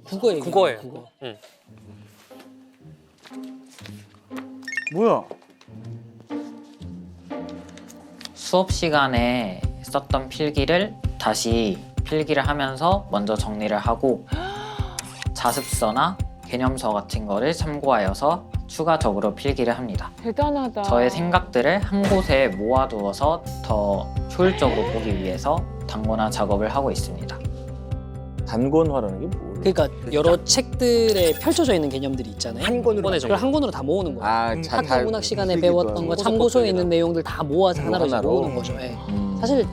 국어 얘기. 국어예요. 국어. 응. 뭐야? 수업 시간에 썼던 필기를 다시 필기를 하면서 먼저 정리를 하고 자습서나 개념서 같은 거를 참고하여서 추가적으로 필기를 합니다. 대단하다. 저의 생각들을 한 곳에 모아두어서 더 효율적으로 보기 위해서 단권화 작업을 하고 있습니다. 단권화라는 게 뭐예요? 그러니까 여러 책들에 펼쳐져 있는 개념들이 있잖아요. 한 권으로 번에 그걸 한 권으로 다 모으는 거예요. 학교 문학 시간에 배웠던 거, 참고서에 있는 내용들 다 모아서 하나로 이제 하나로? 모으는 거죠. 예. 사실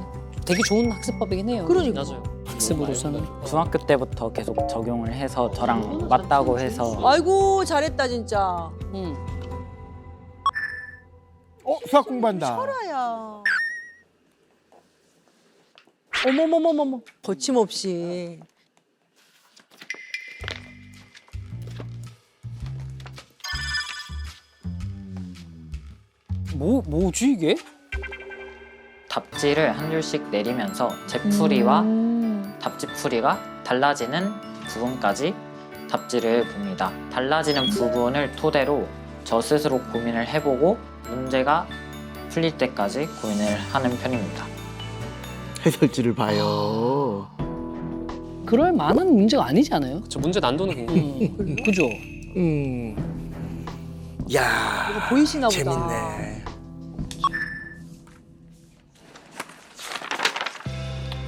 되게 좋은 학습법이긴 해요. 그러니까. 맞아요. 학습으로서는. 중학교 때부터 계속 적용을 해서 저랑 맞다고 해서 아이고 잘했다 진짜. 수학 공부한다. 철아야. 어머머머머머. 거침없이. 뭐지 이게? 답지를 한 줄씩 내리면서 제 풀이와 답지 풀이가 달라지는 부분까지 답지를 봅니다. 달라지는 부분을 토대로 저 스스로 고민을 해보고 문제가 풀릴 때까지 고민을 하는 편입니다. 해설지를 봐요. 그럴 만한 문제가 아니지 않아요? 저 문제 난도는 궁금해요. 그죠? 야, 이거 보이시나 보다. 재밌네.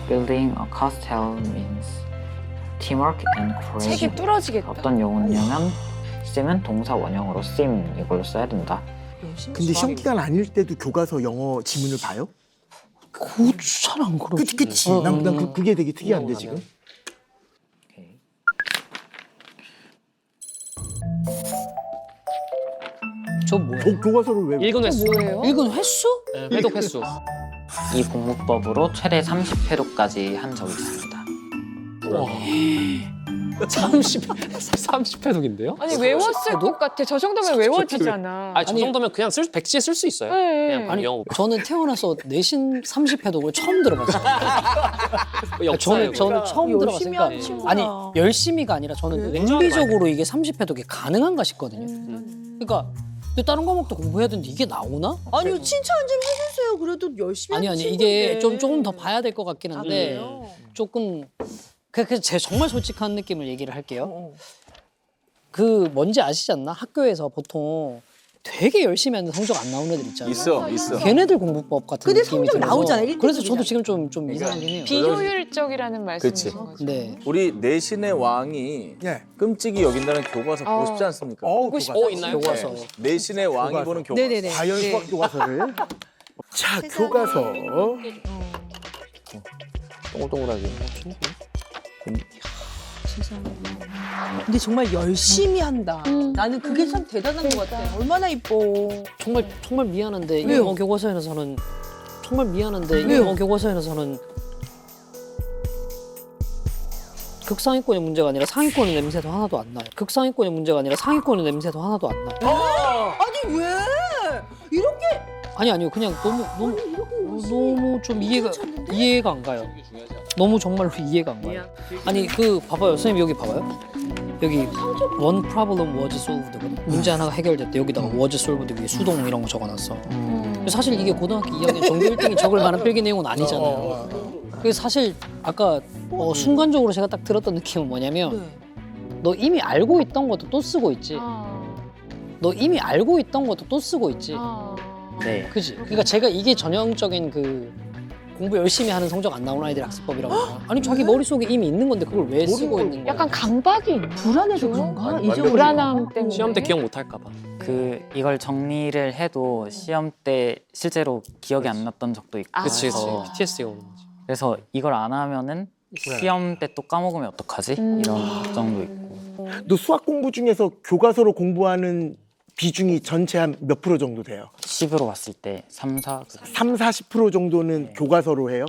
Building a castle means teamwork and 책이 courage. 뚫어지겠다. 어떤 용어냐면 쌤은 동사 원형으로 쌤 이걸로 써야 된다. 근데 시험 기간 아닐 때도 교과서 영어 지문을 봐요? 고추 잘안 그러. 그치. 난 그게 되게 특이한데 지금. 저 뭐야? 교과서를 왜? 읽은 횟수. 뭐예요? 읽은 횟수? 네, 회독 횟수. 이 공부법으로 최대 30회독까지 한 적이 있습니다. 30회독인데요? 아니 외웠을 것 같아. 저 정도면 외워지잖아. 저 정도면 그냥 백지에 쓸 수 있어요. 네. 그냥 아니 영어. 저는 태어나서 내신 30회독을 처음 들어봤어요. 역사예요. 저는 처음 열심히 들어봤으니까 하는 친구구나. 아니 열심히가 아니라 저는 그래? 논리적으로 이게 30회독이 가능한가 싶거든요. 그러니까 근데 다른 과목도 공부해야 되는데 이게 나오나? 아니 칭찬 좀 해주세요. 그래도 열심히 아니 하는 이게 친구인데. 조금 더 봐야 될 것 같긴 한데 그래요? 조금 그래서 제가 정말 솔직한 느낌을 얘기를 할게요. 어. 그 뭔지 아시지 않나? 학교에서 보통 되게 열심히 하는 성적 안 나오는 애들 있잖아요. 있어. 걔네들 공부법 같은 근데 느낌이 성적 들어서 나오잖아요. 일등 그래서 저도 급이잖아요. 지금 좀 이상하긴 해요. 비효율적이라는 말씀이신 그치. 거죠? 네. 우리 내신의 왕이 예. 끔찍이 여긴다는 교과서 보고 싶지 않습니까? 교과서. 있나요? 교과서. 네. 내신의 왕이 교과서. 보는 교과서. 네네네. 과연 네. 수학 교과서를. 자, 교과서. 동글동글하게. 근데 정말 열심히 한다. 나는 그게 참 대단한 것 같아. 얼마나 이뻐. 정말 미안한데 왜요? 영어 교과서에서는 정말 미안한데 왜요? 영어 교과서에서는 극상위권의 문제가 아니라 상위권의 냄새도 하나도 안 나요. 극상위권의 문제가 아니라 상위권의 냄새도 하나도 안 나요. 아니 왜? 이렇게 아니요 그냥 너무 좀 이해가 안 가요. 너무 정말로 이해가 안 가요. 아니 그 봐봐요 선생님 여기 봐봐요. 여기 one problem was solved거든. 문제 하나가 해결됐대. 여기다가 was solved 위에 수동 이런 거 적어놨어. 사실 이게 고등학교 2학년 전교 1등이 적을 만한 필기 내용은 아니잖아요. 그래서 사실 아까 순간적으로 제가 딱 들었던 느낌은 뭐냐면 네. 너 이미 알고 있던 것도 또 쓰고 있지. 아, 너 이미 알고 있던 것도 또 쓰고 있지. 아. 네. 그지? 그러니까 제가 이게 전형적인 그 공부 열심히 하는 성적 안 나오는 아이들 학습법이라고 해요. 아니 자기 머릿속에 이미 있는 건데 그걸 왜 쓰고 있는 거야? 약간 강박이 있나? 불안해서 그런가? 아니, 잊어버릴까? 불안함 때문에. 시험 때 기억 못 할까 봐. 이걸 정리를 해도 시험 때 실제로 기억이 안 났던 적도 있고 그치. 그래서 PTSD가 오는 거지. 그래서 이걸 안 하면은 시험 때 또 까먹으면 어떡하지? 이런 걱정도 있고. 너 수학 공부 중에서 교과서로 공부하는 비중이 전체 한 몇 프로 정도 돼요? 10으로 봤을 때 3, 4. 30-40% 정도는 네. 교과서로 해요?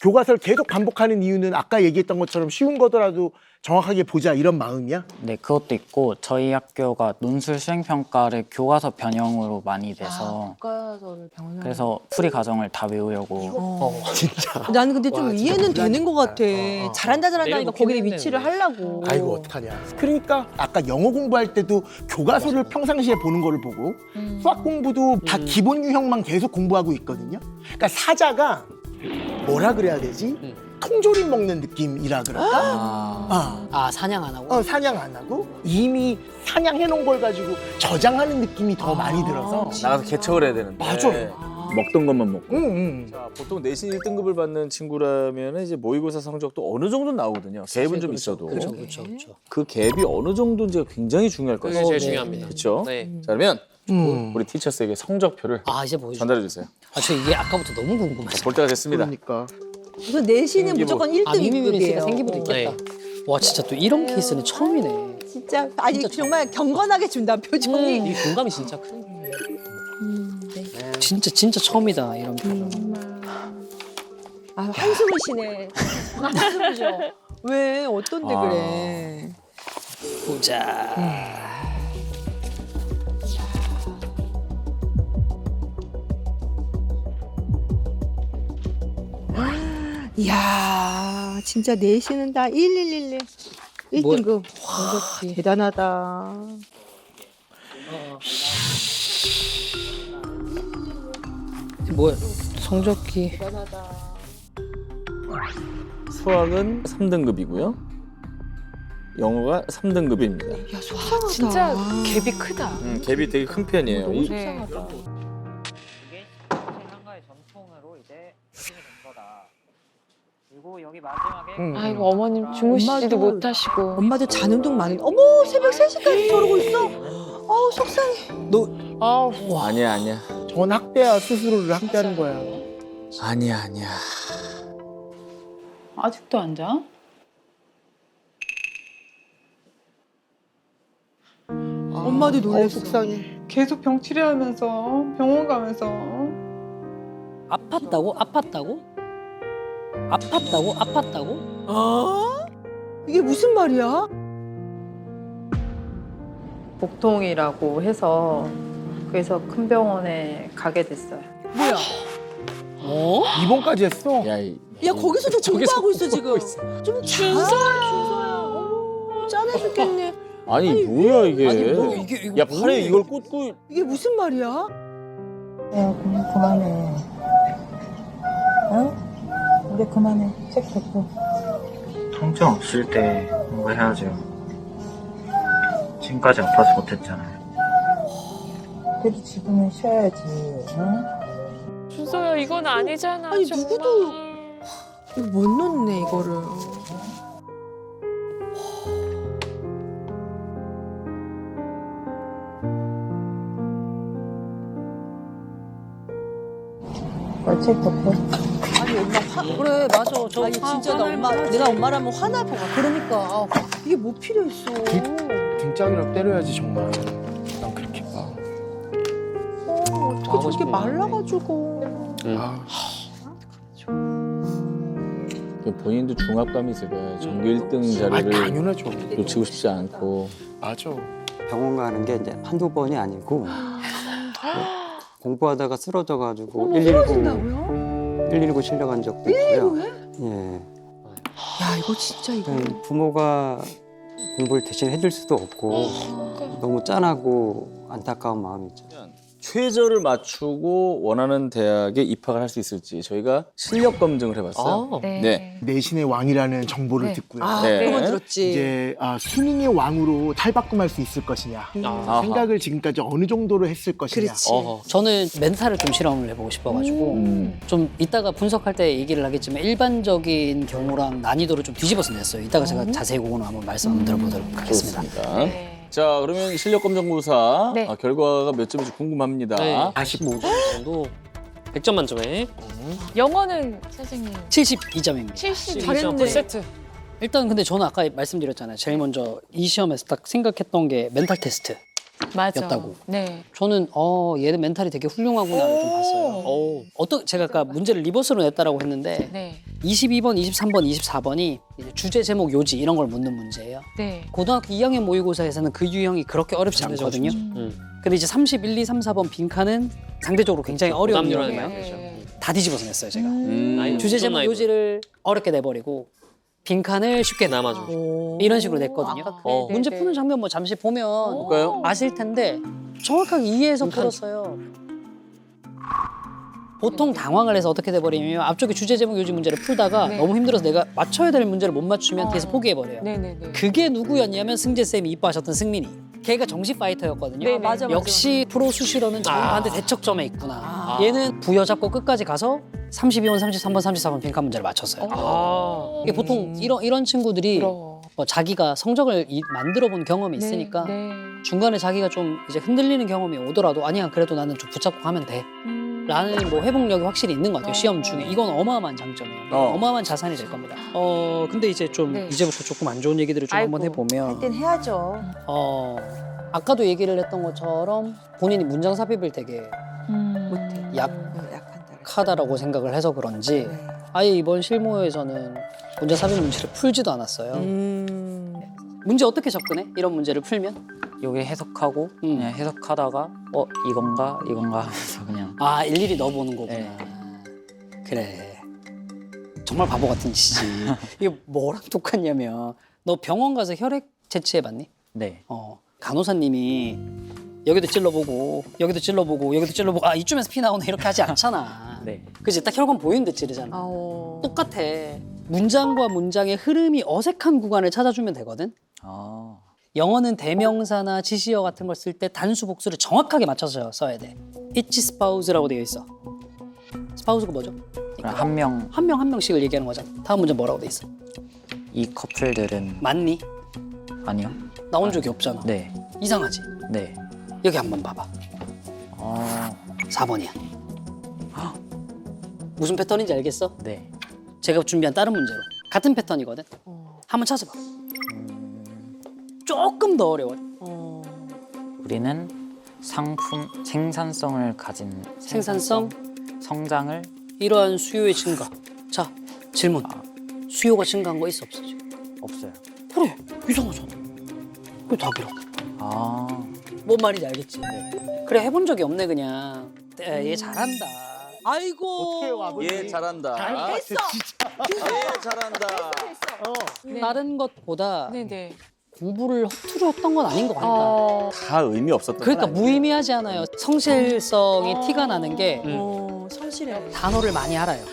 교과서를 계속 반복하는 이유는 아까 얘기했던 것처럼 쉬운 거더라도 정확하게 보자 이런 마음이야? 네, 그것도 있고 저희 학교가 논술 수행 평가를 교과서 변형으로 많이 돼서 교과서를 병원. 그래서 풀이 과정을 다 외우려고 진짜. 나는 근데 좀 이해는 되는 것 같아. 어. 잘한다 잘한다니까 내려놓긴 거기에 했는데. 위치를 하려고. 아이고 어떡하냐. 그러니까 아까 영어 공부할 때도 교과서를 평상시에 보는 거를 보고 수학 공부도 다 기본 유형만 계속 공부하고 있거든요. 그러니까 사자가 뭐라 그래야 되지? 통조림 먹는 느낌이라 그럴까? 아 사냥 안 하고. 사냥 안 하고 이미 사냥해 놓은 걸 가지고 저장하는 느낌이 더 많이 들어서. 나가서 개척을 해야 되는데. 맞아요. 먹던 것만 먹고. 응. 자, 보통 내신 1등급을 받는 친구라면 이제 모의고사 성적도 어느 정도 나오거든요. 갭은 좀 있어도. 그렇죠, 그렇죠, 그렇죠. 그 갭이 어느 정도인지가 굉장히 중요할 그게 거예요. 제일 네. 중요합니다. 그렇죠? 네. 자, 그러면 음. 우리 티처스에게 성적표를 아 이제 보여줘. 전달해 주세요. 아 저 이게 아까부터 너무 궁금했어. 볼 때가 됐습니다. 그러니까. 우선 내신은 이게 무조건 아 미미미리 씨가 1등급이에요. 생기부도 있겠다. 와 진짜 또 이런 케이스는 처음이네. 진짜 아니 정말 경건하게 준다 표정이. 이 공감이 진짜 큰. 진짜 처음이다 이런 표정. 아 한숨을 쉬네. 한숨을 쉬어. 왜 어떤데 아. 그래? 보자. 이야 진짜 내신은 다 1111. 1등급. 와 대단하다. 뭐야? 성적기. 수학은 3등급이고요. 영어가 3등급입니다. 야 속상하다. 진짜 갭이 크다. 갭이 되게 큰 편이에요. 네. 이게 한가의 전통으로 이제 시작이 된 거다. 그리고 여기 마지막에 아이고 어머님 주무시지도 엄마도- 못하시고. 엄마도 잔운동 많이. 어머 새벽 3시까지 저러고 있어. 어우 속상해. 아니야. 전 학대야 스스로를 학대하는 거야. 아니야. 아직도 안 자? 엄마도 놀랬어. 속상해. 계속 병 치료하면서 병원 가면서 아팠다고? 아팠다고? 아팠다고? 아팠다고? 이게 무슨 말이야? 복통이라고 해서 그래서 큰 병원에 가게 됐어요. 뭐야? 어? 입원까지 했어. 야, 야 거기서도 공부하고 있어 지금. 공부하고 있어. 좀 준서야. 어머 짠해 죽겠네. 아니 뭐야 이게? 아니 뭐 이게 야 팔에 이걸 꽂고 이게 무슨 말이야? 야, 그만해. 어? 이제 그만해. 책 덮고. 통증 없을 때 공부해야죠. 지금까지 아파서 못했잖아요. 그래도 지금은 쉬어야지. 응? 준서야 이건 아니잖아. 아니, 정말. 누구도- 이거 못 넣네 이거를. 책 덮고. 아니 엄마 그래 맞아. 저 아니 진짜 나 엄마 내가 엄마라면 화날 것 같아. 그러니까 이게 뭐 필요했어. 등짝이랑 때려야지 정말. 난 그렇게 봐. 어떻게 하고 저렇게 싶은 말라가지고. 아, 본인도 중압감이 있을 거예요. 전교 1등 자리를 당연하죠. 놓치고 싶지 않고. 맞아. 병원 가는 게 이제 한두 번이 아니고 공부하다가 쓰러져가지고 어머 쓰러진다고요? 119 실려간 적도 있고요. 예. 야 이거 진짜 이거. 부모가 공부를 대신 해줄 수도 없고 너무 짠하고 안타까운 마음이 있죠. 최저를 맞추고 원하는 대학에 입학을 할 수 있을지 저희가 실력 검증을 해봤어요. 아, 네. 내신의 왕이라는 정보를 네. 듣고요. 아 네. 그런 건 들었지. 이제 수능의 왕으로 탈바꿈할 수 있을 것이냐. 아하. 생각을 지금까지 어느 정도로 했을 것이냐. 그렇지. 어허. 저는 멘탈을 좀 실험을 해보고 싶어가지고 좀 이따가 분석할 때 얘기를 하겠지만 일반적인 경우랑 난이도를 좀 뒤집어서 냈어요. 이따가 제가 자세히 그거는 한번 말씀 한번 들어보도록 하겠습니다. 좋습니다. 네. 자 그러면 실력 검정고사 네. 결과가 몇 점인지 궁금합니다. 네. 45점 정도. 100점 만점에 영어는 선생님 72점입니다. 70 잘했네. 풀세트. 일단 근데 저는 아까 말씀드렸잖아요. 제일 먼저 이 시험에서 딱 생각했던 게 멘탈 테스트. 맞아. 였다고. 네. 저는 얘는 멘탈이 되게 훌륭하구나를 좀 봤어요. 제가 아까 문제를 리버스로 냈다라고 했는데 네. 22번, 23번, 24번이 주제 제목 요지 이런 걸 묻는 문제예요. 네. 고등학교 2학년 모의고사에서는 그 유형이 그렇게 어렵지 않거든요. 근데 이제 31, 2, 3, 4번 빈칸은 상대적으로 굉장히 어려운 부담률은 유형이에요. 많이 되죠. 다 뒤집어서 냈어요 제가. 나이브, 주제 제목 나이브. 요지를 어렵게 내버리고 빈칸을 쉽게 남아주죠. 이런 식으로 냈거든요. 네, 문제 네. 푸는 장면 뭐 잠시 보면 볼까요? 아실 텐데 정확하게 이해해서 풀었어요. 보통 당황을 해서 어떻게 돼버리냐면 앞쪽에 주제 제목 요지 문제를 풀다가 네. 너무 힘들어서 내가 맞춰야 될 문제를 못 맞추면 뒤에서 포기해버려요. 네네네. 그게 누구였냐면 승재쌤이 이뻐하셨던 승민이. 걔가 정식 파이터였거든요. 네네. 맞아, 역시 프로 수시로는 정반대 대척점에 있구나. 얘는 부여잡고 끝까지 가서 32번, 33번, 34번 빈칸 문제를 맞췄어요. 이게 보통 이런 친구들이 부러워. 뭐 자기가 성적을 만들어 본 경험이 있으니까 네. 중간에 자기가 좀 이제 흔들리는 경험이 오더라도 아니야 그래도 나는 좀 붙잡고 가면 돼 라는 뭐 회복력이 확실히 있는 것 같아요. 시험 중에 이건 어마어마한 장점이에요. 어마어마한 자산이 될 겁니다. 근데 이제 좀 네. 이제부터 조금 안 좋은 얘기들을 좀 한번 해보면 땐 해야죠. 아까도 얘기를 했던 것처럼 본인이 문장 삽입을 되게 못해. 약한다. 약하다라고 생각을 해서 그런지 네. 아예 이번 실무에서는 문제 삽입 문제를 풀지도 않았어요. 문제 어떻게 접근해? 이런 문제를 풀면? 여기 해석하고 그냥 해석하다가 이건가 하면서 그냥 일일이 넣어보는 거구나. 네. 그래. 정말 바보 같은 짓이지. 이게 뭐랑 똑같냐면 너 병원 가서 혈액 채취해봤니? 네. 간호사님이 여기도 찔러보고 여기도 찔러보고 여기도 찔러보고 이쯤에서 피 나오네 이렇게 하지 않잖아. 네. 그치? 딱 혈관 보이는데 찌르잖아. 똑같아. 문장과 문장의 흐름이 어색한 구간을 찾아주면 되거든. 영어는 대명사나 지시어 같은 걸 쓸 때 단수 복수를 정확하게 맞춰서 써야 돼. Each spouse라고 되어 있어. spouse가 뭐죠? 그럼 한 명씩을 얘기하는 거잖아. 다음 문제 뭐라고 돼 있어? 이 커플들은 맞니? 아니요. 나온 적이 없잖아. 네. 이상하지? 네. 여기 한번 봐봐. 4번이야. 무슨 패턴인지 알겠어? 네. 제가 준비한 다른 문제로 같은 패턴이거든. 한번 찾아봐. 조금 더 어려워. 우리는 상품 생산성을 가진 생산성, 성장을 이러한 수요의 증가. 자, 질문. 수요가 증가한 거 있어 없어 지금? 없어요. 그래, 이상하잖아. 그게 답이라고. 뭔 말인지 알겠지? 그래, 해본 적이 없네 그냥. 얘 잘한다. 아이고. 어떻게 해요, 아버지? 얘 잘한다. 잘했어. 얘 잘한다. 다른 것보다 네네. 공부를 허투루 했던 건 아닌 것 같다. 다 의미 없었던 그러니까 건 아니에요. 무의미하지 않아요. 성실성이 티가 나는 게 성실해. 단어를 많이 알아요.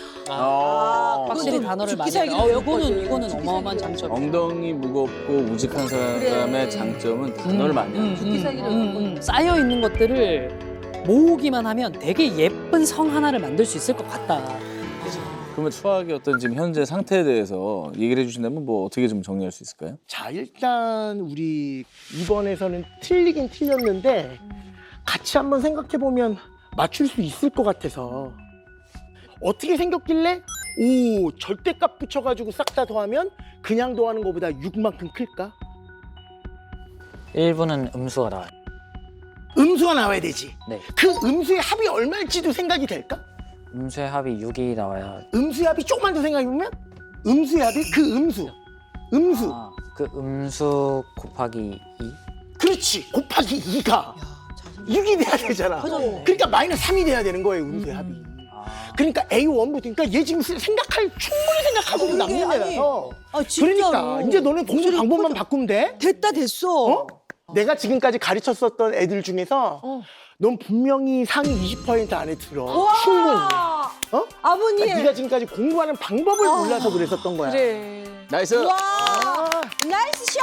확실히 단어를 많이 알아요. 이거는 어마어마한 장점이에요. 엉덩이 무겁고 우직한 사람의 장점은 단어를 많이 알아요. 쌓여 있는 것들을 모으기만 하면 되게 예쁜 성 하나를 만들 수 있을 것 같다. 그러면 수학의 어떤 지금 현재 상태에 대해서 얘기를 해주신다면 뭐 어떻게 좀 정리할 수 있을까요? 자, 일단 우리 이번에서는 틀리긴 틀렸는데 같이 한번 생각해 보면 맞출 수 있을 것 같아서 어떻게 생겼길래 절대값 붙여가지고 싹 다 더하면 그냥 더하는 것보다 6만큼 클까? 1분은 음수가 나와요. 음수가 나와야 되지. 네. 그 음수의 합이 얼마일지도 생각이 될까? 음수의 합이 6이 나와야 음수의 합이 조금만 더 생각해보면 음수의 합이 그 음수. 그 음수 곱하기 2? 그렇지. 곱하기 2가 6이 돼야 되잖아. 그러니까 마이너스 3이 돼야 되는 거예요, 음수의 합이. 그러니까 A1부터 그러니까 얘 지금 충분히 생각하고 남는 애라서. 그러니까 이제 너는 공부 방법만 바꾸면 돼. 됐어. 내가 지금까지 가르쳤었던 애들 중에서 넌 분명히 상위 20% 안에 들어. 충분히. 아버님. 그러니까 네가 지금까지 공부하는 방법을 몰라서 그랬었던 거야. 그래. 나이스. 와, 나이스 샷.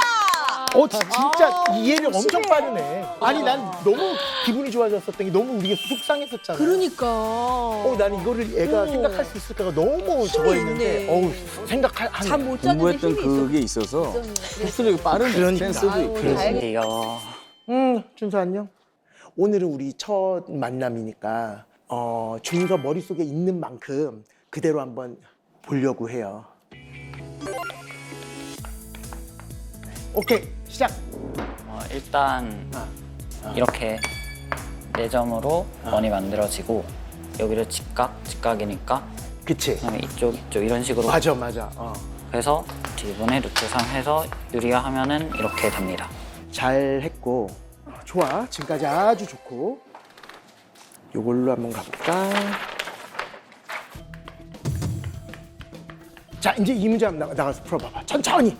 진짜 이해를 엄청 빠르네. 아니 난 너무 기분이 좋아졌었던 게 너무 우리가 속상했었잖아. 그러니까. 나는 이거를 애가 생각할 수 있을까가 너무 저거 있는데 생각하네. 잠못 공부했던 그게 있어서 실수력이 빠른 센스도 있고. 그래요. 준서 안녕. 오늘은 우리 첫 만남이니까 준서 머릿속에 있는 만큼 그대로 한번 보려고 해요. 오케이, 시작. 일단 이렇게 4점으로 원이 만들어지고 여기를 직각이니까 그치. 그다음에 이쪽 이런 식으로 맞아. 해서 D분의 루트 3 해서 유리화하면은 이렇게 됩니다. 잘 했고. 좋아. 지금까지 아주 좋고. 요걸로 한번 가볼까? 자, 이제 이 문제 한번 나가서 풀어봐봐. 천천히.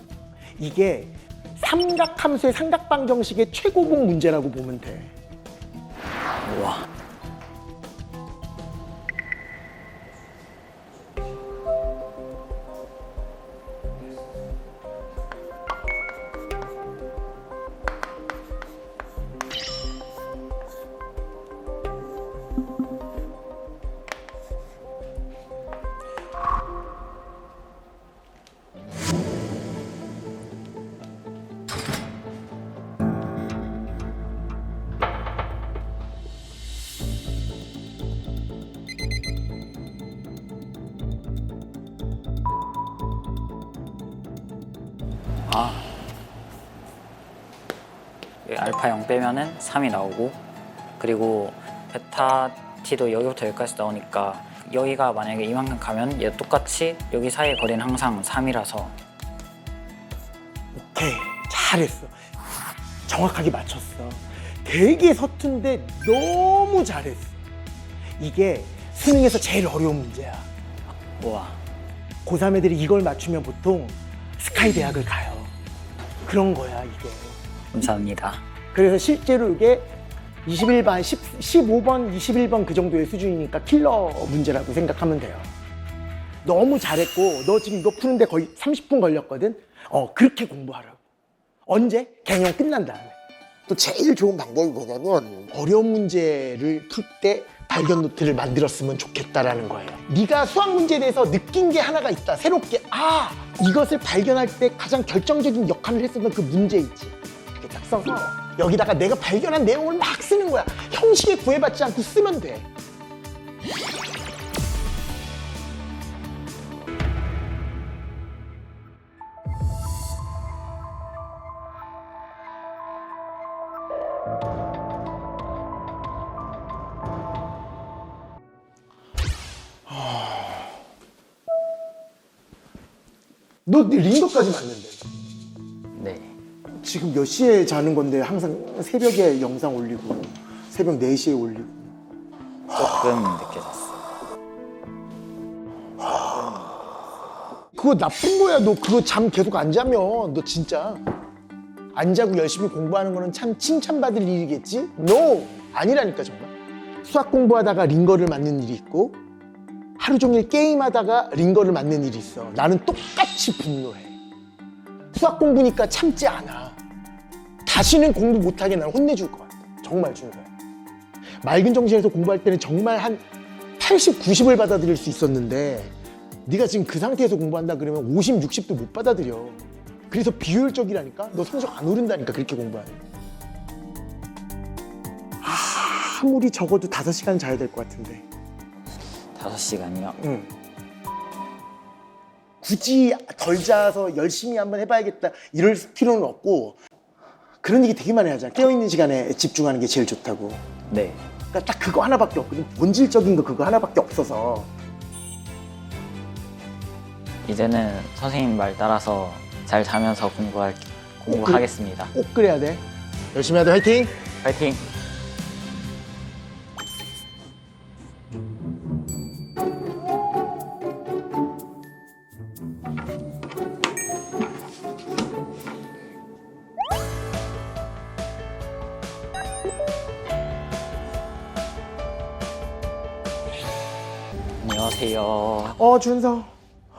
이게 삼각함수의 삼각방 정식의 최고봉 문제라고 보면 돼. 우와. 여기 알파 0 빼면은 3이 나오고 그리고 베타 t도 여기부터 여기까지 나오니까 여기가 만약에 이만큼 가면 얘 똑같이 여기 사이의 거리는 항상 3이라서 오케이. 잘했어. 정확하게 맞췄어. 되게 서툰데 너무 잘했어. 이게 수능에서 제일 어려운 문제야. 우와. 고3 애들이 이걸 맞추면 보통 스카이 대학을 가요. 그런 거야, 이게. 감사합니다. 그래서 실제로 이게 21반, 15번, 21번 그 정도의 수준이니까 킬러 문제라고 생각하면 돼요. 너무 잘했고, 너 지금 이거 푸는데 거의 30분 걸렸거든? 그렇게 공부하라고. 언제? 개념 끝난 다음에. 또 제일 좋은 방법이 뭐냐면 어려운 문제를 풀 때 발견 노트를 만들었으면 좋겠다라는 거예요. 네가 수학 문제에 대해서 느낀 게 하나가 있다. 새롭게 이것을 발견할 때 가장 결정적인 역할을 했었던 그 문제 있지. 이렇게 딱 써서 여기다가 내가 발견한 내용을 막 쓰는 거야. 형식에 구애받지 않고 쓰면 돼. 너 링거까지 맞는데. 네. 지금 몇 시에 자는 건데 항상 새벽에 영상 올리고 새벽 4시에 올리고. 조금 늦게 잤어요. 그거 나쁜 거야. 너 그거 잠 계속 안 자면 너 진짜 안 자고 열심히 공부하는 거는 참 칭찬받을 일이겠지? No! 아니라니까 정말. 수학 공부하다가 링거를 맞는 일이 있고 하루 종일 게임하다가 링거를 맞는 일이 있어. 나는 똑같이 분노해. 수학 공부니까 참지 않아. 다시는 공부 못하게 난 혼내줄 것 같아. 정말 준서야. 맑은 정신에서 공부할 때는 정말 한 80, 90을 받아들일 수 있었는데 네가 지금 그 상태에서 공부한다 그러면 50, 60도 못 받아들여. 그래서 비효율적이라니까? 너 성적 안 오른다니까 그렇게 공부하는. 아무리 적어도 5시간 자야 될 것 같은데. 5시간이요? 응. 굳이 덜 자서 열심히 한번 해봐야겠다 이럴 필요는 없고 그런 얘기 되게 많이 하잖아. 깨어있는 시간에 집중하는 게 제일 좋다고. 네. 그러니까 딱 그거 하나밖에 없거든. 본질적인 거 그거 하나밖에 없어서. 이제는 선생님 말 따라서 잘 자면서 공부하겠습니다. 꼭 그래야 돼. 열심히 해야 돼. 화이팅! 파이팅! 안녕하세요. 준서.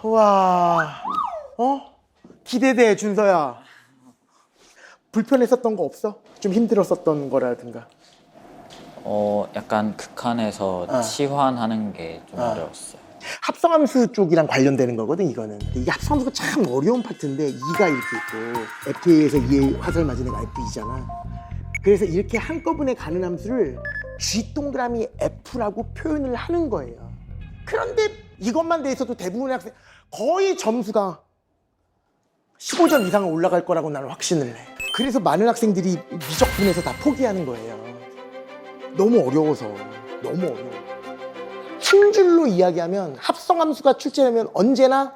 와. 기대돼, 준서야. 불편했었던 거 없어? 좀 힘들었었던 거라든가. 약간 극한에서 치환하는 게 좀 어려웠어요. 합성함수 쪽이랑 관련되는 거거든, 이거는. 근데 이게 합성함수가 참 어려운 파트인데, E가 이렇게 있고, FA에서 E에 화살 맞은 애가 FE잖아. 그래서 이렇게 한꺼번에 가는 함수를 G 동그라미 F라고 표현을 하는 거예요. 그런데 이것만 돼 있어도 대부분의 학생, 거의 점수가 15점 이상은 올라갈 거라고 나는 확신을 해. 그래서 많은 학생들이 미적분에서 다 포기하는 거예요. 너무 어려워서. 너무 어려워. 한 줄로 이야기하면 합성함수가 출제되면 언제나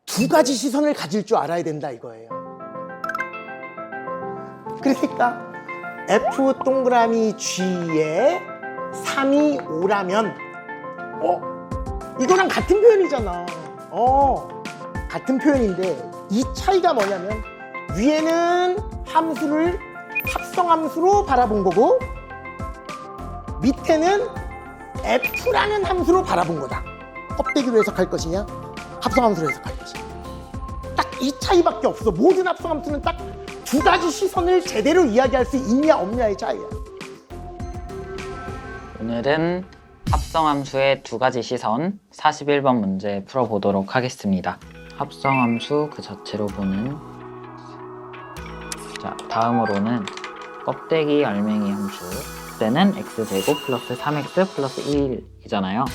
두 가지 시선을 가질 줄 알아야 된다 이거예요. 그러니까 F 동그라미 G에 3이 5라면 이거랑 같은 표현이잖아. 같은 표현인데 이 차이가 뭐냐면 위에는 함수를 합성함수로 바라본 거고 밑에는 F라는 함수로 바라본 거다. 껍데기로 해석할 것이냐 합성함수로 해석할 것이냐. 딱 이 차이밖에 없어. 모든 합성함수는 딱 두 가지 시선을 제대로 이야기할 수 있냐 없냐의 차이야. 오늘은 합성함수의 두 가지 시선 41번 문제 풀어보도록 하겠습니다. 합성함수 그 자체로 보는 자 다음으로는 껍데기 알맹이 함수 때는 x제곱 플러스 3x 플러스 1이잖아요.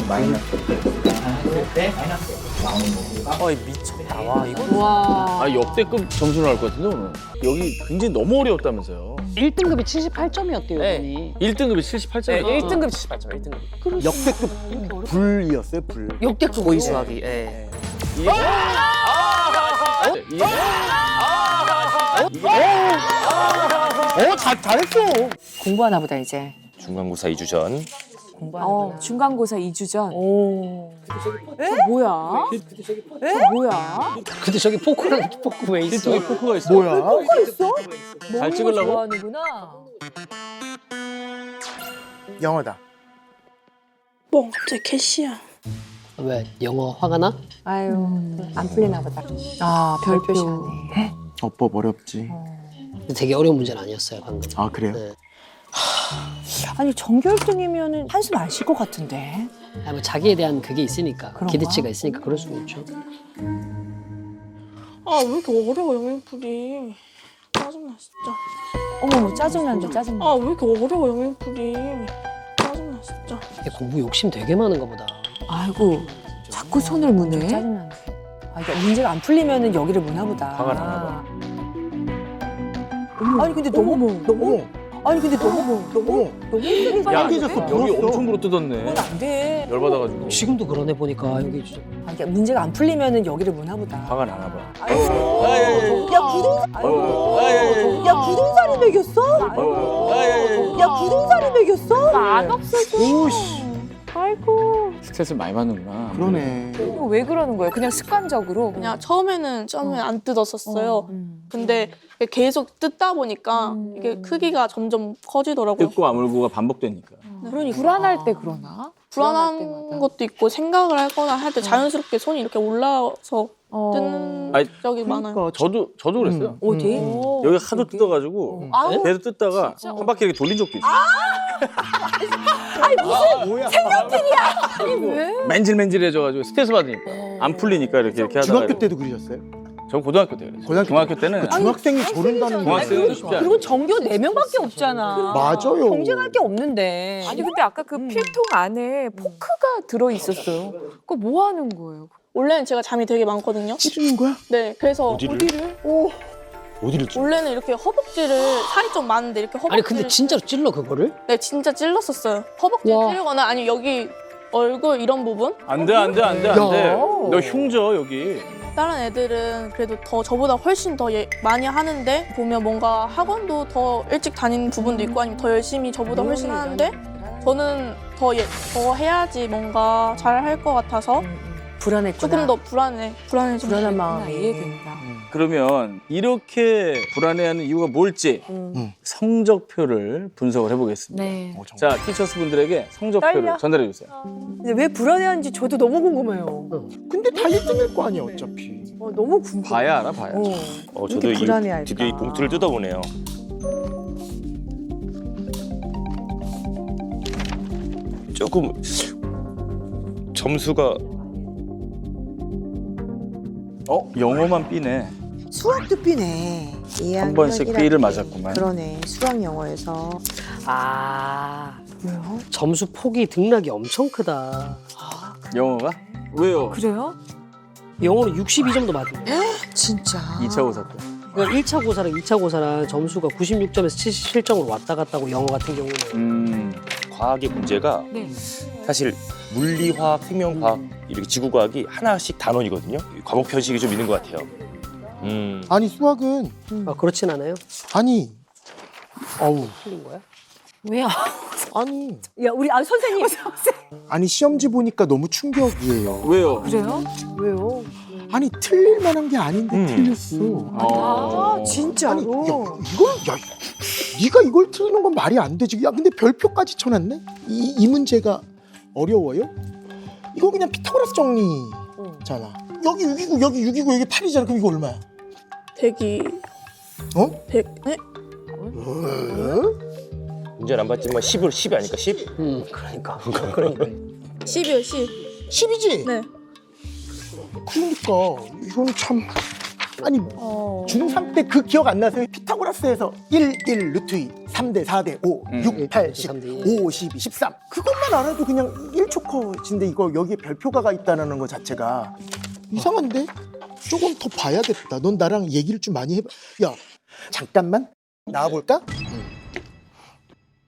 마이너스 했을 때 마이너스 나오는 미쳤다. 와 이거. 와. 아 역대급 점수 나올 것 같은데 오늘. 여기 굉장히 너무 어려웠다면서요. 1등급이 78점이었대요. 네. 1등급이 78점. 네, 1등급 78점. 1등급. 역대급 불이었어요. 불. 역대급 고의 수학이. 예. 잘했어. 공부하나 보다 이제. 중간고사 2주 전. 공부하나 중간고사 2주 전. 오. 뭐야? 뭐야? 근데 저기 포크랑 포크 왜 있어? 저기 포크가 있어. 뭐야? 잘 찍으려고? 좋아하는구나. 영어다. 뭐 갑자기 캐시야. 왜 영어 화가 나? 아유 안 풀리나 보다. 아 별표시하네. 어법 어렵지. 근데 되게 어려운 문제는 아니었어요 방금. 아 그래요? 네. 아니 전교 1등이면은 한숨 안 쉴 것 같은데. 아니, 뭐 자기에 대한 그게 있으니까 그런가? 기대치가 있으니까 그럴 수도 있죠. 아 왜 이렇게 어려워 영양풀이. 짜증나 진짜. 어머 짜증난다 짜증나. 아 왜 이렇게 어려워 영양풀이. 짜증나 진짜. 얘 공부 욕심 되게 많은가 보다. 아이고 자꾸 손을 무네. 짜증나네. 아, 그러니까 문제가 안 풀리면은 여기를 무나 보다. 화가 나나 봐. 아니 근데 너무 아니 근데 너무 힘들게 야, 빨개졌어. 여기 부었어. 엄청 불어 뜯었네. 그건 안 돼. 열받아가지고. 지금도 그러네 보니까 여기 진짜. 아, 그러니까 문제가 안 풀리면은 여기를 무나 보다. 화가 나나 봐. 야 부동산. 야 부동산이 매겼어? 야 부동산이 매겼어? 안 없어져. 오씨. 아이고. 스트레스 많이 받는구나. 그러네. 이거 왜 그러는 거예요? 그냥 습관적으로. 그냥 처음에는 안 뜯었었어요. 근데 계속 뜯다 보니까 이게 크기가 점점 커지더라고요. 뜯고 아물고가 반복되니까. 그러니까 불안할 때 그러나? 불안한 때마다. 것도 있고 생각을 하거나 할 때 자연스럽게 손이 이렇게 올라와서 뜯는 아니, 적이 많아요. 그러니까 저도 그랬어요. 어디? 여기 하도 뜯어가지고 아우. 계속 뜯다가 한 바퀴 이렇게 돌린 적도 있어. 뭐야? 맨질맨질해져가지고 스트레스 받으니까 안 풀리니까 이렇게 하다가 중학교 때도 그러셨어요? 저 고등학교 때 그랬어요. 고등학교 중학교 때는 중학생이 저런다는 게. 중학생은 쉽지 않아요. 그리고 전교 4명밖에 없잖아. 맞아요. 경쟁할 게 없는데. 아니 근데 아까 그 필통 안에 포크가 들어 있었어요. 그거 뭐 하는 거예요? 원래는 제가 잠이 되게 많거든요. 찌르는 거야? 네, 그래서 어디를 찌르? 원래는 이렇게 허벅지를 살이 좀 많은데 이렇게 허벅지를 아니 근데 진짜로 찔러 그거를? 네, 진짜 찔렀었어요. 허벅지를 와. 찌르거나 아니 여기 얼굴 이런 부분? 안 돼. 너 흉져 여기. 다른 애들은 그래도 더 저보다 훨씬 더 많이 하는데 보면 뭔가 학원도 더 일찍 다니는 부분도 있고 아니면 더 열심히 저보다 훨씬 하는데 저는 더 해야지 뭔가 잘 할 것 같아서 불안했구나. 조금 더 불안해지고 불안한 마음이. 이해된다. 그러면 이렇게 불안해하는 이유가 뭘지 성적표를 분석을 해보겠습니다. 네. 자, 티처스 분들에게 성적표를 떨려. 전달해 주세요. 근데 왜 불안해하는지 저도 너무 궁금해요. 근데 다 1등일 거 아니야 어차피. 너무 궁금해. 봐야 알아, 봐야. 저도 불안해할까? 드디어 이 봉투를 뜯어보네요. 조금 점수가 영어만 B네. 수학도 B네. 한 번씩 B를 맞았구만. 그러네. 수학 영어에서. 아, 왜요? 점수 폭이 등락이 엄청 크다. 영어가? 왜요? 그래요? 영어는 62점도 맞은 거야. 진짜. 2차 고사 때. 그러니까 1차 고사랑 2차 고사랑 점수가 96점에서 77점으로 왔다 갔다 하고 영어 같은 경우는. 과학의 문제가 네. 사실 물리화학, 생명과학, 이렇게 지구과학이 하나씩 단원이거든요. 과목 편식이 좀 있는 것 같아요. 아니 수학은 아, 그렇진 않아요? 아니 어우 틀린 거야? 왜요? 아니 야 우리 선생님. 아니 시험지 보니까 너무 충격이에요. 왜요? 그래요? 왜요? 아니 틀릴 만한 게 아닌데 틀렸어. 아 진짜로? 아니 야 네가 이걸 틀리는 건 말이 안 되지. 야 근데 별표까지 쳐놨네. 이 문제가 어려워요? 이거 그냥 피타고라스 정리잖아. 여기 6이고 여기 6이고 여기 8이잖아. 그럼 이거 얼마야? 100이 어? 100 네? 문제는 안 봤지만 10이 아닐까 10? 그러니까. 10이요 10. 10이지? 네. 그러니까 이건 참 아니 중3 때 그 기억 안 나세요? 피타고라스에서 1, 루트 2, 3대 4대 5, 6, 8, 10, 5, 12, 13 그것만 알아도 그냥 1초 컷인데 이거 여기에 별표가 있다는 거 자체가 이상한데? 조금 더 봐야겠다. 넌 나랑 얘기를 좀 많이 해봐. 야 잠깐만 나와볼까?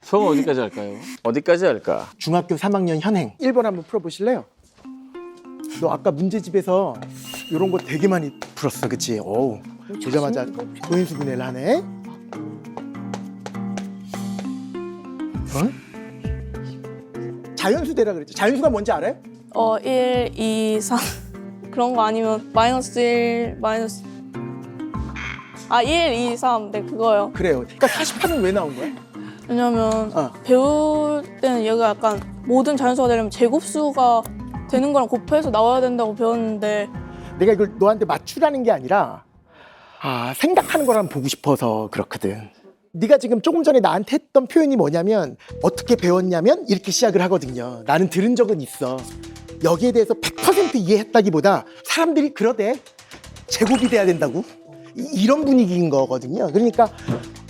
수학은 어디까지 할까요? 어디까지 할까? 중학교 3학년 현행 1번 한번 풀어보실래요? 너 아까 문제집에서 이런 거 되게 많이 풀었어, 그치? 어우, 보자마자 소인수분해를 하네. 어? 자연수대라 그랬지. 자연수가 뭔지 알아요? 1, 2, 3 그런 거 아니면 마이너스 1, 마이너스 1, 2, 3 네 그거요. 그래요. 그러니까 48은 왜 나온 거야? 왜냐면 배울 때는 얘가 약간 모든 자연수가 되려면 제곱수가 되는 거랑 곱해서 나와야 된다고 배웠는데 내가 이걸 너한테 맞추라는 게 아니라 생각하는 거랑 보고 싶어서 그렇거든. 네가 지금 조금 전에 나한테 했던 표현이 뭐냐면 어떻게 배웠냐면 이렇게 시작을 하거든요. 나는 들은 적은 있어. 여기에 대해서 100% 이해했다기보다 사람들이 그러대. 제곱이 돼야 된다고. 이런 분위기인 거거든요. 그러니까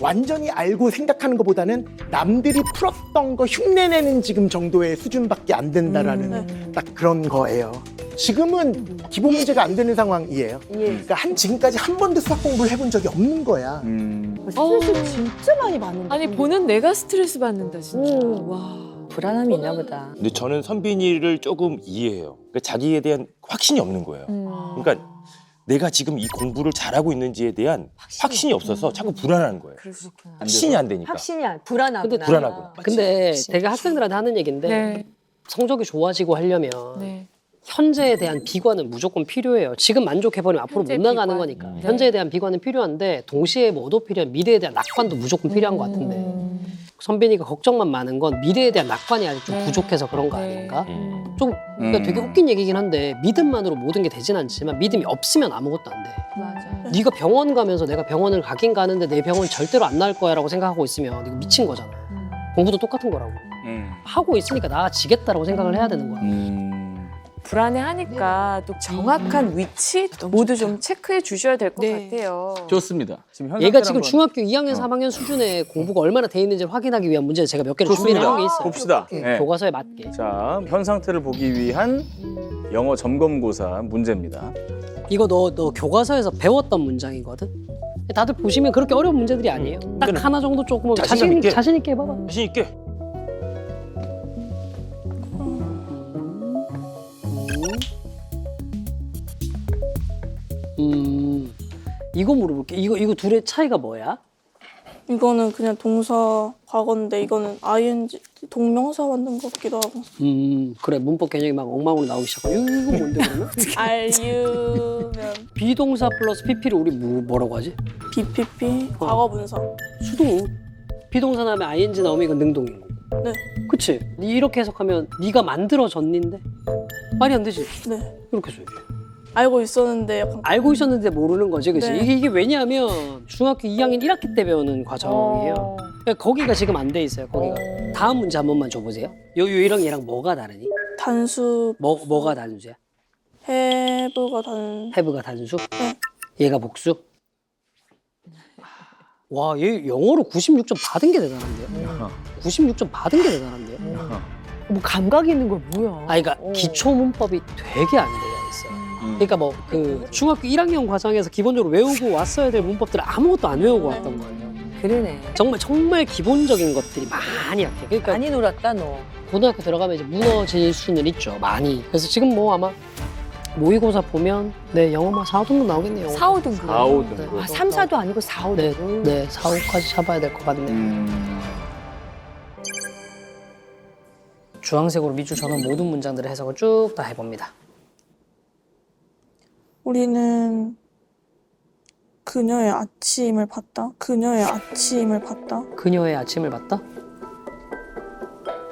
완전히 알고 생각하는 것보다는 남들이 풀었던 거 흉내내는 지금 정도의 수준밖에 안 된다라는 딱 그런 거예요. 지금은 기본 문제가 안 되는 상황이에요. 그러니까 지금까지 한 번도 수학 공부를 해본 적이 없는 거야. 스트레스 진짜 많이 받는다. 아니 보는 내가 스트레스 받는다 진짜. 와. 불안함이 있나 보다. 근데 저는 선빈이를 조금 이해해요. 그러니까 자기에 대한 확신이 없는 거예요. 그러니까 내가 지금 이 공부를 잘하고 있는지에 대한 확신이 없어서 자꾸 불안한 거예요. 확신이 안 되니까. 불안하구나. 불안하구나. 근데 제가 학생들한테 하는 얘기인데 네. 성적이 좋아지고 하려면 네. 현재에 대한 비관은 무조건 필요해요. 지금 만족해버리면 앞으로 못 나가는 비관. 거니까. 현재에 대한 비관은 필요한데 동시에 뭐도 필요한 미래에 대한 낙관도 무조건 필요한 것 같은데 선빈이가 걱정만 많은 건 미래에 대한 낙관이 아직 좀 부족해서 그런 거 아닌가? 좀 그러니까 되게 웃긴 얘기긴 한데 믿음만으로 모든 게 되진 않지만 믿음이 없으면 아무것도 안 돼. 맞아. 네가 병원 가면서 내가 병원을 가긴 가는데 내 병원이 절대로 안 나을 거야라고 생각하고 있으면 이거 미친 거잖아. 공부도 똑같은 거라고. 하고 있으니까 나아지겠다라고 생각을 해야 되는 거야. 불안해하니까 또 정확한 위치 모두 좀 체크해 주셔야 될 것 같아요. 좋습니다. 지금 현 얘가 상태를 지금 한번 중학교 2학년, 3학년 수준의 공부가 얼마나 돼 있는지를 확인하기 위한 문제 제가 몇 개를 준비를 좋습니다. 한 게 있어요. 봅시다. 네. 교과서에 맞게. 자, 현 상태를 보기 위한 영어 점검고사 문제입니다. 이거 너 교과서에서 배웠던 문장이거든. 다들 보시면 그렇게 어려운 문제들이 아니에요. 딱 하나 정도 조금 자신 있게 해봐봐. 자신 있게. 이거 물어볼게. 이거 둘의 차이가 뭐야? 이거는 그냥 동사 과거인데 이거는 ing 동명사 만든 것 같기도 하고. 그래 문법 개념이 막 엉망으로 나오기 시작하고 이거 뭔데 그러면? are 면 비동사 플러스 pp를 우리 뭐라고 하지? BPP 과거 분사. 수동. 비동사 나오면 ing 나오면 이건 능동인 거고. 네. 그치? 이렇게 해석하면 네가 만들어졌는데 말이 안 되지. 네. 이렇게 써야지. 알고 있었는데 약간 알고 있었는데 모르는 거지, 그치? 네. 이게 왜냐하면 중학교 2학년 1학기 때 배우는 과정이에요. 그러니까 거기가 지금 안 돼 있어요, 거기가. 다음 문제 한 번만 줘보세요. 얘랑 얘랑 뭐가 다르니? 단수 뭐가 단수야? have가 have가 단수? 네. 얘가 복수? 와, 얘 영어로 96점 받은 게 대단한데요? 96점 받은 게 대단한데요? 뭐 감각이 있는 걸 뭐야? 아, 그러니까 기초 문법이 되게 안 되어 있어요. 그러니까 뭐 그 중학교 1학년 과정에서 기본적으로 외우고 왔어야 될 문법들을 아무것도 안 외우고 왔던 거예요. 그러네. 정말 기본적인 것들이 많이 약해. 그러니까 많이 놀았다 너. 고등학교 들어가면 이제 무너질 수는 있죠. 많이. 그래서 지금 뭐 아마 모의고사 보면 네, 영어 뭐 4, 5등급 나오겠네요. 4, 5등급. 4, 5등급. 아, 3, 4도 아니고 4, 5등급. 네, 4, 5까지 잡아야 될 것 같네요. 주황색으로 밑줄 저는 모든 문장들의 해석을 쭉 다 해봅니다. 우리는 그녀의 아침을 봤다. 그녀의 아침을 봤다. 그녀의 아침을 봤다?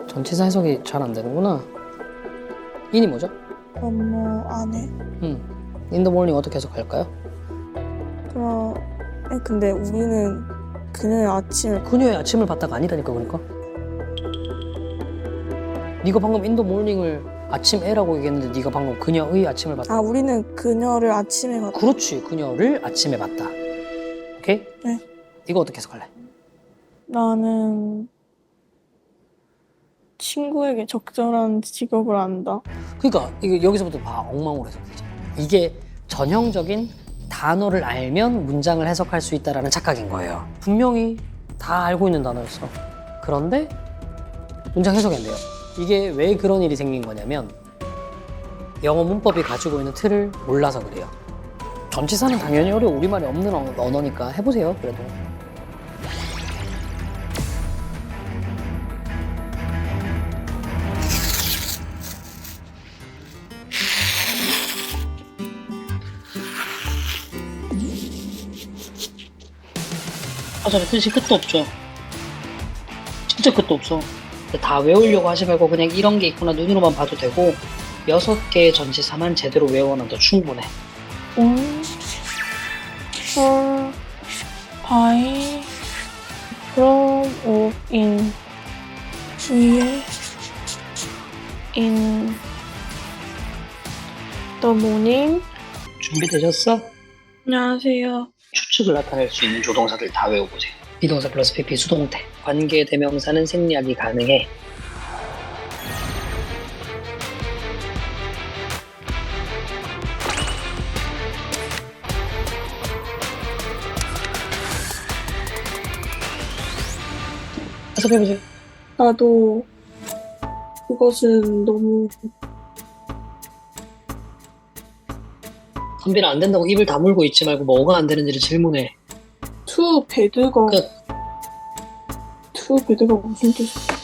전치사 해석이 잘 안 되는구나. 인이 뭐죠? 업무 안에. In the morning 어떻게 해석할까요? 근데 우리는 그녀의 아침을 봤다가 아니라니까 그러니까. 네가 방금 in the morning을 아침에라고 얘기했는데 네가 방금 그녀의 아침을 봤다. 아, 우리는 그녀를 아침에 봤다. 그렇지, 그녀를 아침에 봤다. 오케이? 네. 이거 어떻게 해석할래? 나는 친구에게 적절한 직업을 안다. 그러니까 이게 여기서부터 봐, 엉망으로 해석되잖아. 이게 전형적인 단어를 알면 문장을 해석할 수 있다라는 착각인 거예요. 분명히 다 알고 있는 단어였어. 그런데 문장 해석이 안 돼요. 이게 왜 그런 일이 생긴 거냐면 영어 문법이 가지고 있는 틀을 몰라서 그래요. 전치사는 당연히 어려워. 우리말이 없는 언어니까 해보세요, 그래도. 어차피 뜻이 끝도 없죠. 진짜 끝도 없어. 다 외우려고 하지 말고 그냥 이런 게 있구나 눈으로만 봐도 되고 6개의 전치사만 제대로 외워놔도 충분해. 올, for, by, from, of, in, 위에, in, the morning. 준비되셨어? 안녕하세요. 추측을 나타낼 수 있는 조동사들 다 외워보세요. 비동사 플러스 PP 수동태. 관계 대명사는 생략이 가능해. 해석해보세요. 나도 그것은 너무 선비는 안 된다고 입을 다물고 있지 말고 뭐가 안 되는지를 질문해. 투 배드가 무슨 뜻이야?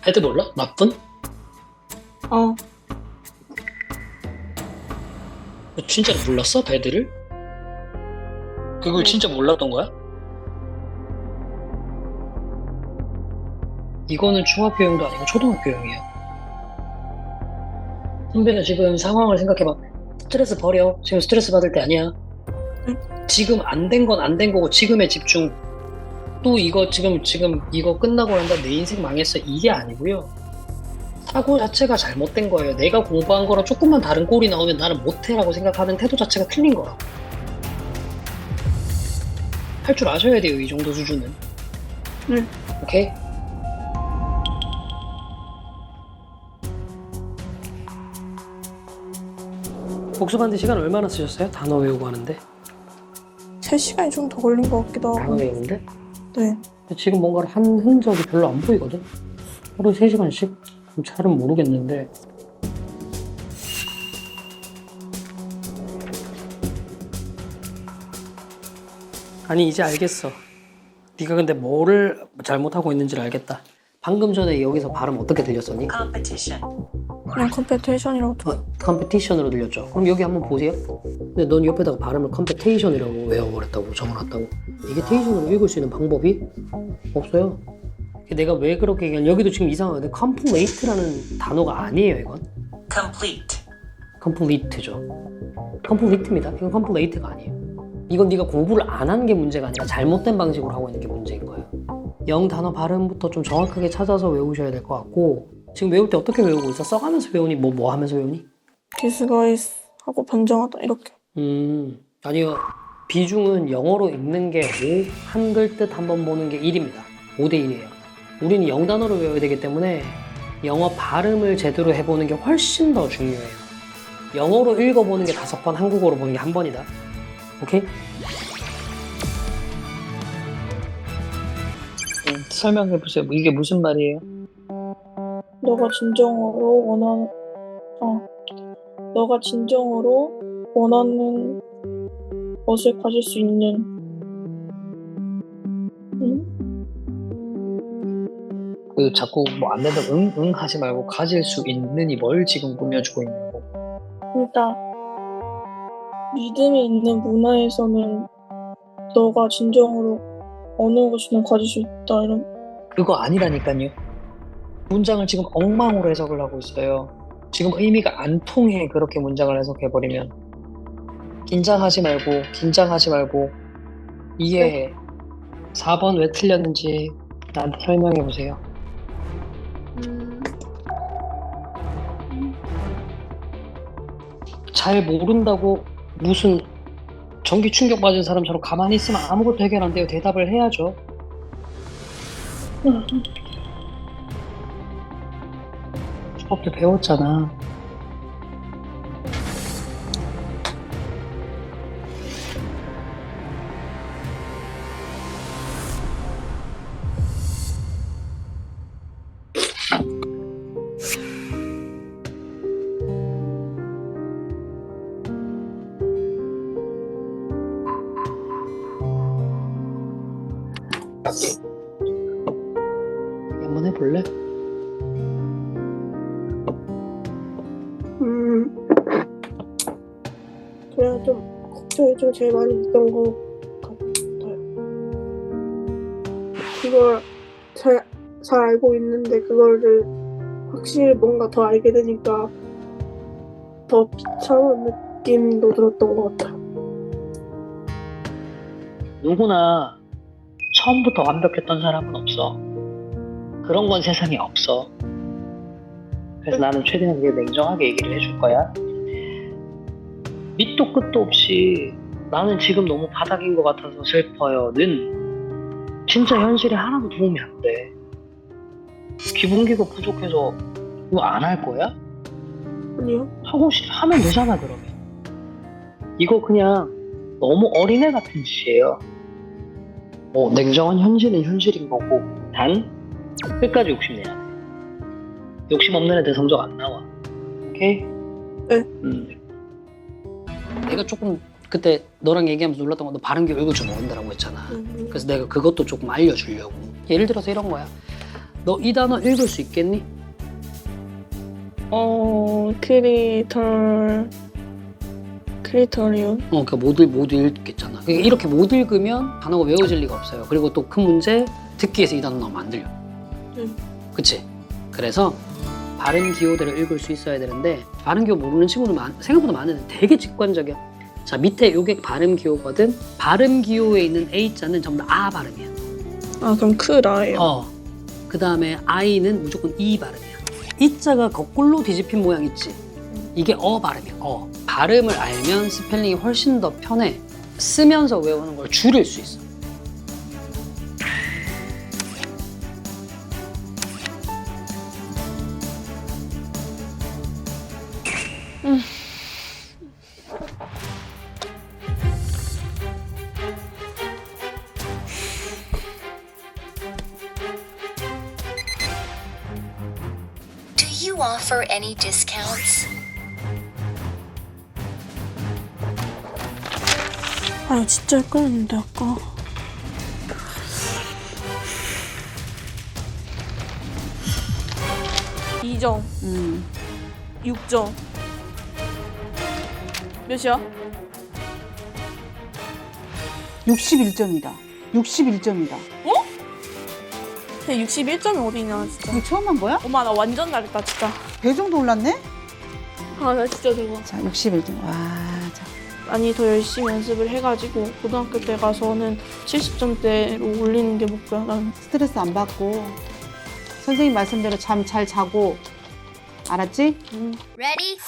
배드 몰라? 나쁜? 어. 너 진짜로 몰랐어? 배드를? 그걸 진짜 몰랐던 거야? 이거는 중학교용도 아니고 초등학교용이에요. 선배는 지금 상황을 생각해봐. 스트레스 버려. 지금 스트레스 받을 때 아니야. 지금 안 된 건 안 된 거고 지금에 집중. 또 이거 지금 이거 끝나고 난다 내 인생 망했어 이게 아니고요. 사고 자체가 잘못된 거예요. 내가 공부한 거랑 조금만 다른 꼴이 나오면 나는 못해라고 생각하는 태도 자체가 틀린 거라고. 할 줄 아셔야 돼요, 이 정도 수준은. 오케이? 복습하는데 시간 얼마나 쓰셨어요? 단어 외우고 하는데? 3시간이 좀 더 걸린 것 같기도 단어 하고. 외우는데? 네. 지금 뭔가를 한 흔적이 별로 안 보이거든? 하루에 3시간씩? 잘은 모르겠는데. 아니 이제 알겠어. 네가 근데 뭐를 잘못하고 있는지를 알겠다. 방금 전에 여기서 발음 어떻게 들렸었니? 그냥 컴페티션이라고 컴페티션으로 들렸죠. 그럼 여기 한번 보세요. 근데 넌 옆에다가 발음을 컴페테이션이라고 외워버렸다고 적어놨다고. 이게 테이션으로 읽을 수 있는 방법이 없어요. 내가 왜 그렇게 얘기하냐. 여기도 지금 이상하거든. complete라는 단어가 아니에요 이건. complete죠. complete입니다. 이건 complete가 아니에요. 이건 네가 공부를 안 한 게 문제가 아니라 잘못된 방식으로 하고 있는 게 문제인 거예요. 영 단어 발음부터 좀 정확하게 찾아서 외우셔야 될 것 같고. 지금 외울 때 어떻게 외우고 있어? 써가면서 외우니? 뭐 하면서 외우니? 디스가이스 하고 변정하다 이렇게. 아니요. 비중은 영어로 읽는 게 5, 한글 뜻 한번 보는 게 1입니다. 5대 1이에요. 우리는 영단어를 외워야 되기 때문에 영어 발음을 제대로 해보는 게 훨씬 더 중요해요. 영어로 읽어보는 게 5번, 한국어로 보는 게 1번이다. 오케이? 설명해보세요. 이게 무슨 말이에요? 너가 진정으로 원하는 것을 가질 수 있는. 그 자꾸 뭐 안 된다 응 하지 말고 가질 수 있는이 뭘 지금 꾸며주고 있는 거. 그러니까 믿음이 있는 문화에서는 너가 진정으로 어느 것이든 가질 수 있다 이런. 그거 아니라니까요. 문장을 지금 엉망으로 해석을 하고 있어요. 지금 의미가 안 통해. 그렇게 문장을 해석해버리면 긴장하지 말고 이해해. 4번 왜 틀렸는지 나한테 설명해보세요. 잘 모른다고 무슨 전기 충격 받은 사람처럼 가만히 있으면 아무것도 해결 안 돼요. 대답을 해야죠. 수업 때 배웠잖아. 한번 해볼래? 그래야 좀 걱정이 좀 제일 많이 있던 것 같아요. 그걸 잘 알고 있는데 그거를 확실히 뭔가 더 알게 되니까 더 비참한 느낌도 들었던 것 같아요. 누구나 처음부터 완벽했던 사람은 없어. 그런 건 세상에 없어. 그래서 나는 최대한 그게 냉정하게 얘기를 해줄 거야. 밑도 끝도 없이 나는 지금 너무 바닥인 것 같아서 슬퍼요는 진짜 현실에 하나도 도움이 안 돼. 기본기가 부족해서 이거 안 할 거야? 아니요. 하면 되잖아. 그러면 이거 그냥 너무 어린애 같은 짓이에요. 냉정한 현실은 현실인 거고 단 끝까지 욕심내야 돼. 욕심 없는 애들 성적 안 나와. 오케이? 네. 내가 조금 그때 너랑 얘기하면서 놀랐던 건 너 발음기 읽을 줄 모른다고 했잖아. 그래서 내가 그것도 조금 알려주려고. 예를 들어서 이런 거야. 너 이 단어 읽을 수 있겠니? 크리터리온. 그러니까 못 읽겠잖아. 이렇게 못 읽으면 단어가 외워질 리가 없어요. 그리고 또 큰 문제, 듣기 위해서 이 단어 나오면 안 들려. 그치? 그래서 발음 기호대로 읽을 수 있어야 되는데 발음 기호 모르는 친구들 생각보다 많은데 되게 직관적이야. 자, 밑에 요게 발음 기호거든. 발음 기호에 있는 A자는 전부 다 아 발음이야. 아, 그럼 크라예요. 그 다음에 I는 무조건 이 발음이야. 이자가 거꾸로 뒤집힌 모양 있지? 이게 발음이야. 발음을 알면 스펠링이 훨씬 더 편해. 쓰면서 외우는 걸 줄일 수 있어. Do you offer any discounts? 아, 진짜 헷갈렸는데 아까. (2점) 6점. 몇이야? 61점이다. 61점이다. 어? 61점이 어디냐 진짜. 이거 처음 한 거야? 엄마 나 완전 잘했다 진짜. 배 정도 올랐네? 아 나 진짜 대박. 자, 61점. 와, 자. 많이 더 열심히 연습을 해가지고 고등학교 때 가서는 70점대로 올리는 게 목표야. 난 스트레스 안 받고 선생님 말씀대로 잠 잘 자고 알았지? Ready?